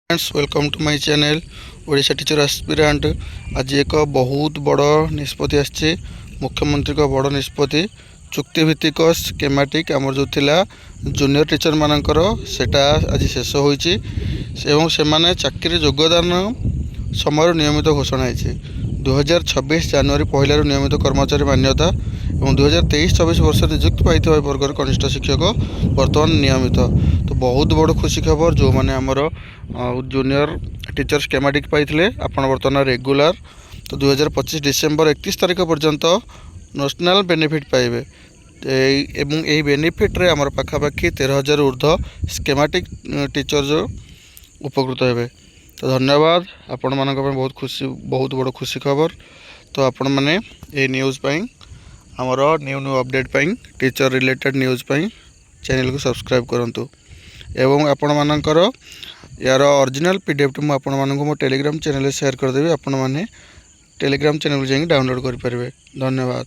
Friends welcome to my channel Odisha teacher aspirant. आज एक बहुत बड़ निष्पत्ति आसी मुख्यमंत्री का बड़ निष्पत्ति चुक्तिभित्तिक स्कीमेटिक आमर जो थिला जूनियर टीचर मानकर सेटा आज शेष होईची एवं से चाकरी योगदान समय नियमित घोषणा है 2026 जनवरी पहला नियमित कर्मचारी मान्यता और 2023-24 वर्ष नियुक्त पाई वर्गर कनिष्ठ शिक्षक बर्तमान नियमित। तो बहुत बड़ खुशी खबर जो मैंने आमर जूनियर टीचर स्कीमेटिक पाई आपण बर्तमान रेगुलर। तो 2025 डिसेम्बर 31 तारीख पर्यंत नेशनल बेनिफिट पाइबे एवं यही बेनिफिट रे आमर पाखापाखि 13,000 ऊर्ध्व स्कीमेटिक टीचर जो उपकृत हेबे। तो धन्यवाद आपण मानक बहुत बड़ खुशी खबर। तो आपण मैंने ये न्यूज़ पाई आमर न्यू अपडेट पाई टीचर रिलेटेड न्यूज़ पाई चैनल को सब्सक्राइब करंतु एवं आपण मानकर यार ओरिजिनल पीडीएफ मु आपण मानक मो टेलीग्राम चैनल शेयर कर देबी। आपण माने टेलीग्राम चैनल जाई डाउनलोड कर पारिबे। धन्यवाद।